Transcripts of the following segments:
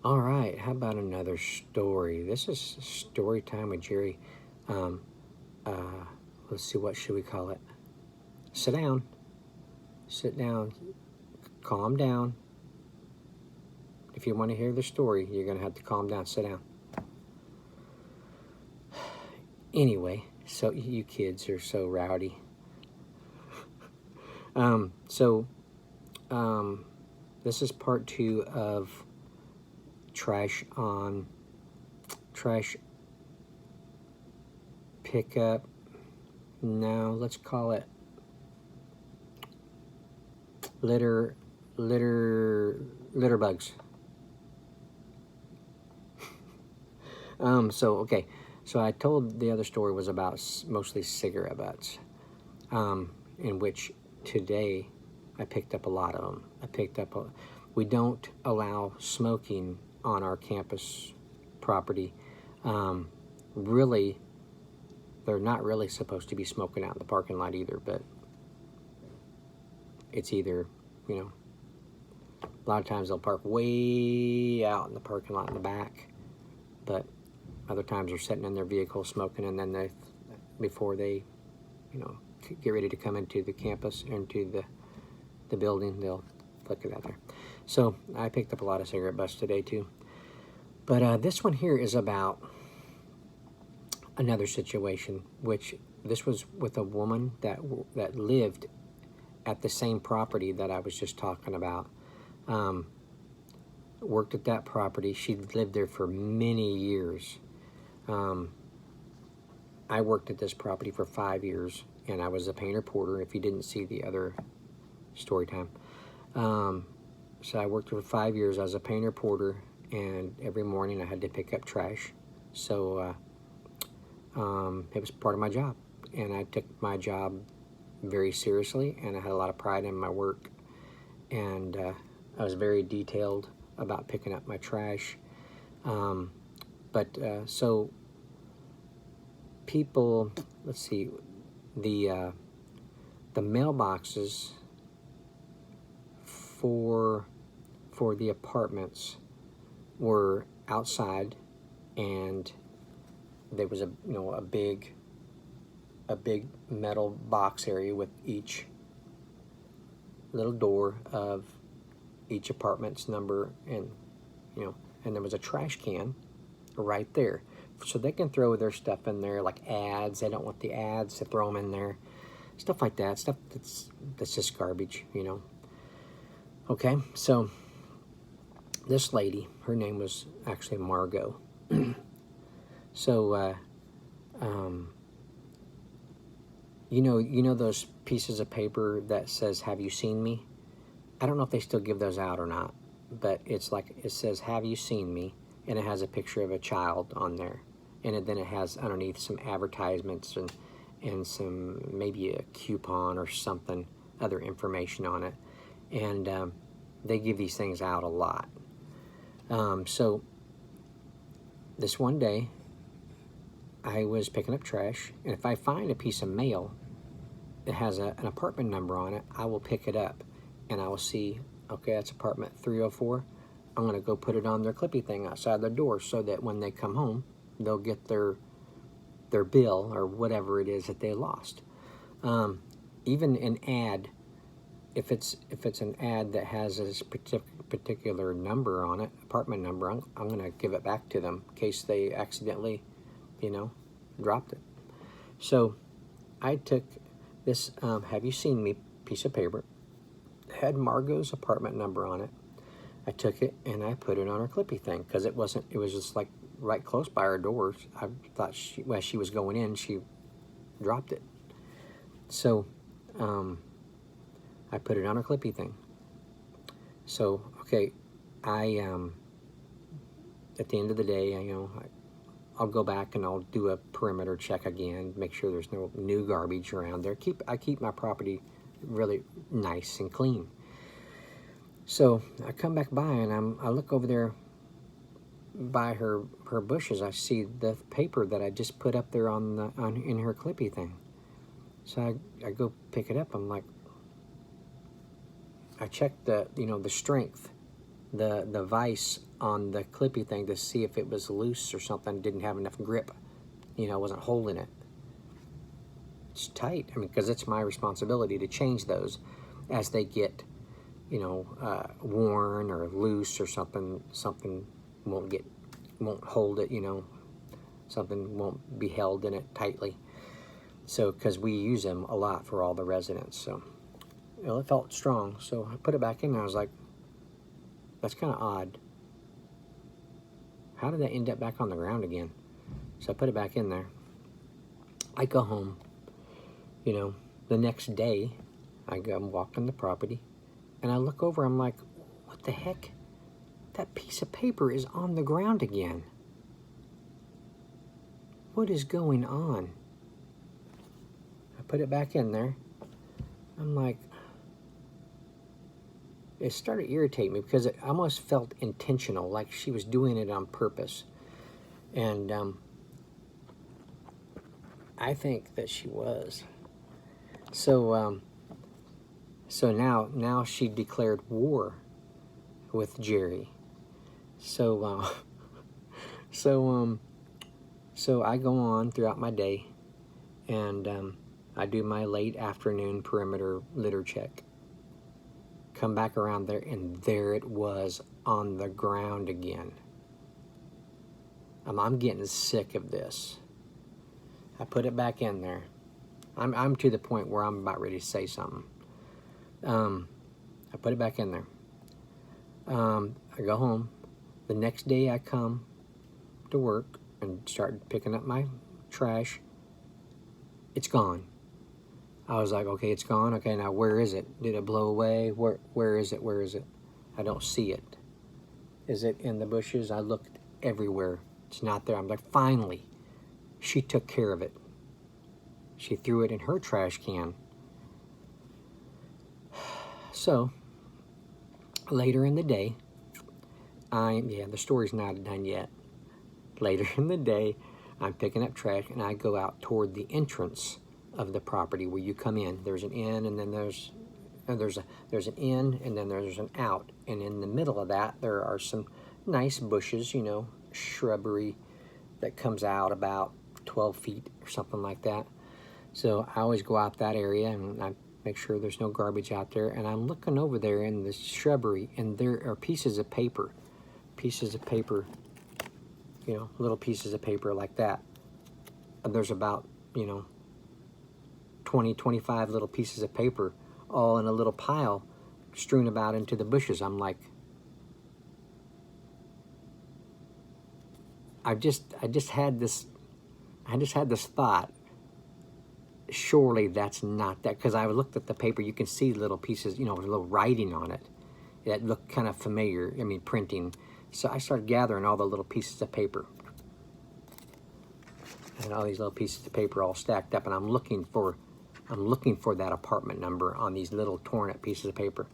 All right, how about another story? This is story time with Jerry. Um, uh, let's see, what should we call it? Sit down. Sit down. Calm down. If you want to hear the story, you're going to have to calm down. Sit down. Anyway, so you kids are so rowdy. Um, so, um, this is part 2 of trash pickup. No, let's call it litter bugs. Okay, so I told the other story was about mostly cigarette butts, in which today I picked up a lot of them. We don't allow smoking on our campus property. Really, they're not really supposed to be smoking out in the parking lot either, but it's either, you know, a lot of times they'll park way out in the parking lot in the back, but other times they're sitting in their vehicle smoking, and then before they, get ready to come into the campus, into the building, they'll flick it out there. So I picked up a lot of cigarette butts today too. But this one here is about another situation, which this was with a woman that lived at the same property that I was just talking about. Worked at that property. She lived there for many years. I worked at this property for 5 years, and I was a painter porter, if you didn't see the other story time. So I worked for 5 years as a painter porter, and every morning I had to pick up trash. So it was part of my job, and I took my job very seriously, and I had a lot of pride in my work, and I was very detailed about picking up my trash. So people, let's see, the mailboxes for the apartments were outside, and there was a big metal box area with each little door of each apartment's number, and there was a trash can right there, so they can throw their stuff in there, like ads. They don't want the ads to throw them in there, stuff like that, stuff that's just garbage, Okay, so this lady, her name was actually Margot. So you know those pieces of paper that says "Have you seen me"? I don't know if they still give those out or not, but it's like, it says "Have you seen me?" and it has a picture of a child on there, and then it has underneath some advertisements and some, maybe a coupon or something, other information on it, and they give these things out a lot. So this one day I was picking up trash, and if I find a piece of mail that has an apartment number on it, I will pick it up, and I will see, okay, that's apartment 304. I'm going to go put it on their clippy thing outside their door, so that when they come home, they'll get their bill or whatever it is that they lost. Even an ad, if it's an ad that has a particular number on it, apartment number, I'm going to give it back to them in case they accidentally, dropped it. So I took this "Have you seen me" piece of paper, had Margot's apartment number on it. I took it and I put it on her clippy thing, because it was just like right close by her doors. I thought she was going in, she dropped it. So I put it on her clippy thing. So, okay, I at the end of the day, I'll go back and I'll do a perimeter check again, make sure there's no new garbage around there. I keep my property really nice and clean. So I come back by, and I look over there by her bushes. I see the paper that I just put up there in her clippy thing. So I go pick it up. I'm like, I check the strength, the vise on the clippy thing to see if it was loose or something, didn't have enough grip. You know, wasn't holding it. It's tight. I mean, because it's my responsibility to change those as they get, you know, worn or loose or something. Something won't hold it. You know, something won't be held in it tightly. So, because we use them a lot for all the residents, so you know, it felt strong. So I put it back in, and I was like, that's kind of odd. How did that end up back on the ground again? So I put it back in there. I go home, you know, the next day, I'm walking the property, and I look over, I'm like, what the heck? That piece of paper is on the ground again. What is going on? I put it back in there. I'm like, it started irritating me because it almost felt intentional, like she was doing it on purpose. And I think that she was. So so now she declared war with Jerry. So so I go on throughout my day, and I do my late afternoon perimeter litter check. Come back around there, and there it was on the ground again. I'm getting sick of this. I put it back in there. I'm to the point where I'm about ready to say something. I put it back in there. I go home. The next day I come to work and start picking up my trash. It's gone. I was like, okay, it's gone. Okay, now where is it? Did it blow away? Where is it? Where is it? I don't see it. Is it in the bushes? I looked everywhere. It's not there. I'm like, finally, she took care of it. She threw it in her trash can. So, later in the day, the story's not done yet. Later in the day, I'm picking up trash, and I go out toward the entrance of the property where you come in. There's an in, and then there's an in, and then there's an out, and in the middle of that there are some nice bushes, you know, shrubbery that comes out about 12 feet or something like that. So I always go out that area, and I make sure there's no garbage out there, and I'm looking over there in the shrubbery, and there are pieces of paper, you know, little pieces of paper like that. And there's about, you know, 20, 25 little pieces of paper all in a little pile strewn about into the bushes. I'm like, I just had this thought, surely that's not that, because I looked at the paper, you can see little pieces, you know, with a little writing on it. It looked kind of familiar, I mean, printing. So I started gathering all the little pieces of paper. And all these little pieces of paper all stacked up, and I'm looking for that apartment number on these little torn up pieces of paper.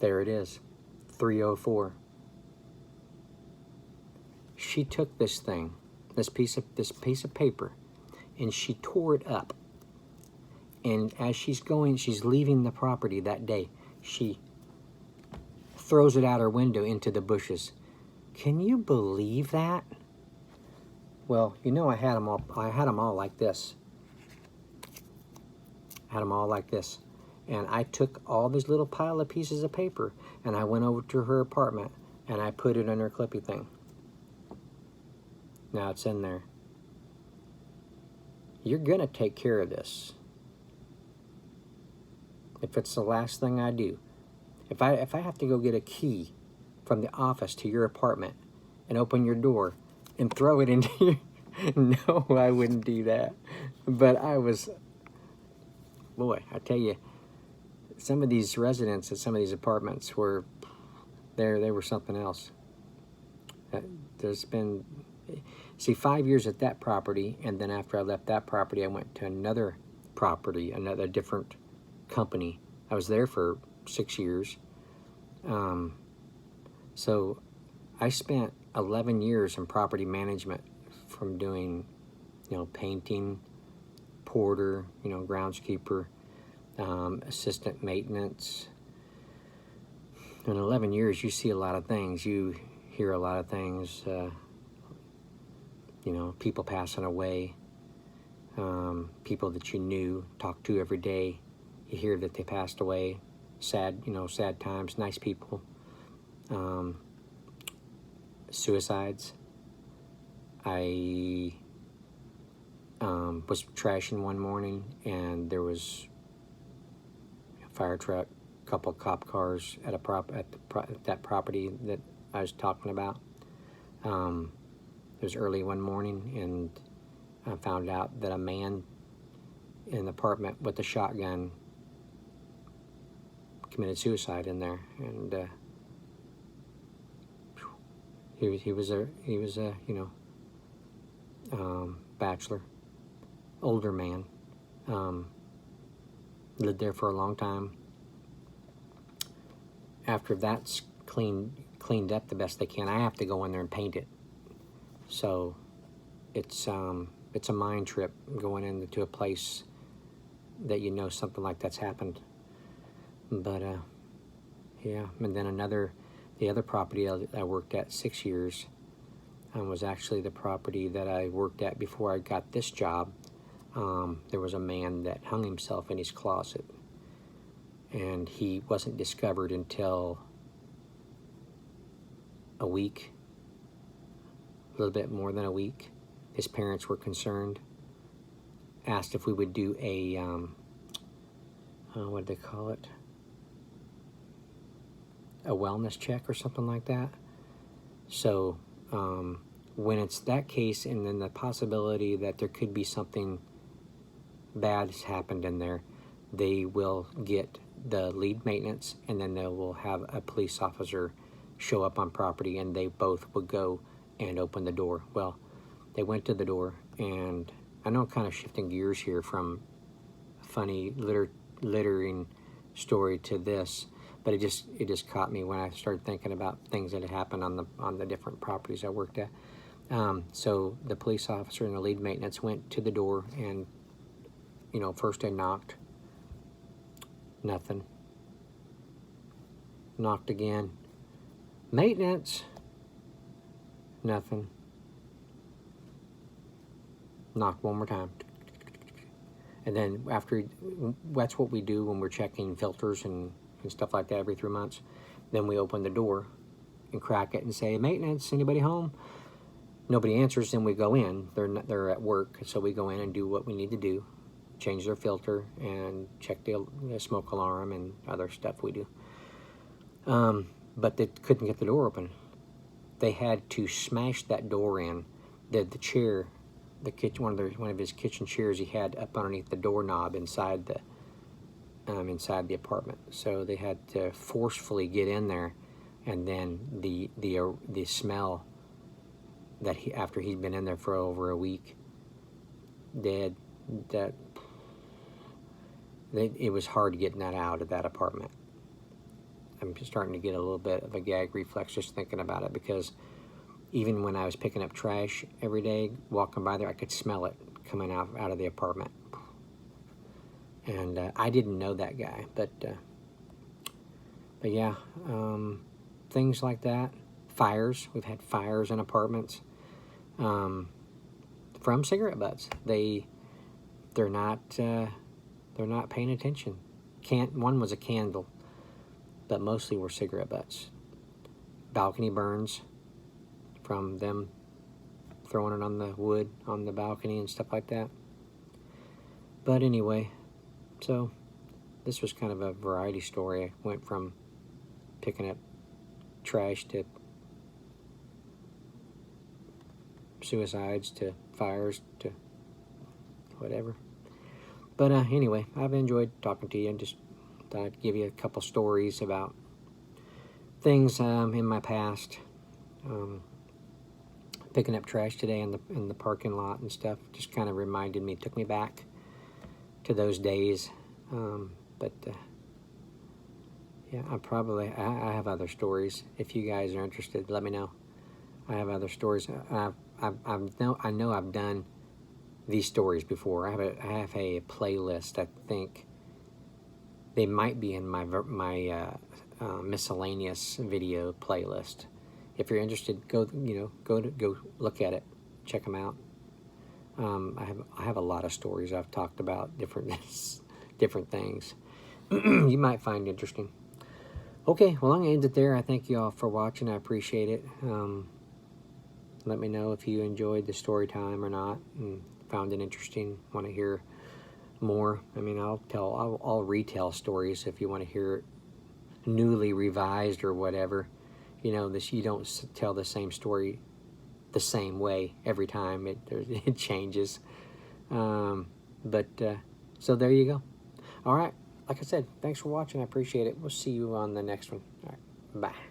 There it is, 304. She took this thing, this piece of paper, and she tore it up. And as she's leaving the property that day, she throws it out her window into the bushes. Can you believe that? Well, you know, I had them all like this. And I took all this little pile of pieces of paper, and I went over to her apartment, and I put it on her clippy thing. Now it's in there. You're gonna take care of this. If it's the last thing I do. If I have to go get a key from the office to your apartment and open your door and throw it into your... No, I wouldn't do that. But boy, I tell you, some of these residents at some of these apartments were, they were something else. There's been, see, 5 years at that property, and then after I left that property, I went to another property, another different company. I was there for 6 years. So I spent 11 years in property management, from doing, you know, painting, porter, you know, groundskeeper, assistant maintenance. In 11 years, you see a lot of things. You hear a lot of things, you know, people passing away, people that you knew, talked to every day. You hear that they passed away. Sad, you know, sad times, nice people. Suicides. I was trashing one morning, and there was a fire truck, a couple of cop cars at that property that I was talking about. It was early one morning, and I found out that a man in an apartment with a shotgun committed suicide in there, and he was a you know, bachelor, older man, lived there for a long time. After that's cleaned up the best they can, I have to go in there and paint it. So it's a mind trip going into a place that you know something like that's happened. But yeah, and then the other property I worked at 6 years was actually the property that I worked at before I got this job. There was a man that hung himself in his closet, and he wasn't discovered until a week, a little bit more than a week. His parents were concerned, asked if we would do a, what do they call it? A wellness check or something like that. So when it's that case, and then the possibility that there could be something bad has happened in there, they will get the lead maintenance, and then they will have a police officer show up on property, and they both would go and open the door. Well, they went to the door, and I know I'm kind of shifting gears here from a funny littering story to this, but it just caught me when I started thinking about things that had happened on the different properties I worked at. So the police officer and the lead maintenance went to the door, and you know, first they knocked, nothing. Knocked again, maintenance, nothing. Knocked one more time, and then after, that's what we do when we're checking filters and stuff like that every 3 months. Then we open the door and crack it and say, maintenance, anybody home? Nobody answers, then we go in. They're at work, so we go in and do what we need to do, change their filter and check the smoke alarm and other stuff we do. But they couldn't get the door open. They had to smash that door in. The chair, the kitchen, one of his kitchen chairs he had up underneath the doorknob inside the apartment. So they had to forcefully get in there, and then the smell that after he'd been in there for over a week, it was hard getting that out of that apartment. I'm just starting to get a little bit of a gag reflex just thinking about it, because even when I was picking up trash every day, walking by there, I could smell it coming out of the apartment. And I didn't know that guy, but yeah, things like that. Fires. We've had fires in apartments from cigarette butts. They're not paying attention. One was a candle, but mostly were cigarette butts. Balcony burns from them throwing it on the wood on the balcony and stuff like that. But anyway, so this was kind of a variety story. I went from picking up trash to suicides to fires to whatever. But anyway, I've enjoyed talking to you, and just thought I'd give you a couple stories about things in my past. Picking up trash today in the parking lot and stuff just kind of reminded me, took me back to those days. But yeah, I have other stories. If you guys are interested, let me know. I have other stories. I know I've done these stories before. I have a playlist. I think they might be in my miscellaneous video playlist. If you're interested, go go look at it, check them out. I have a lot of stories I've talked about different different things. You might find interesting. Okay, well, I'm gonna end it there. I thank you all for watching. I appreciate it. Let me know if you enjoyed the story time or not, and found it interesting. Want to hear more? I mean, I'll retell stories if you want to hear it newly revised or whatever. You know, you don't tell the same story the same way every time. It changes. So there you go. All right. Like I said, thanks for watching. I appreciate it. We'll see you on the next one. All right. Bye.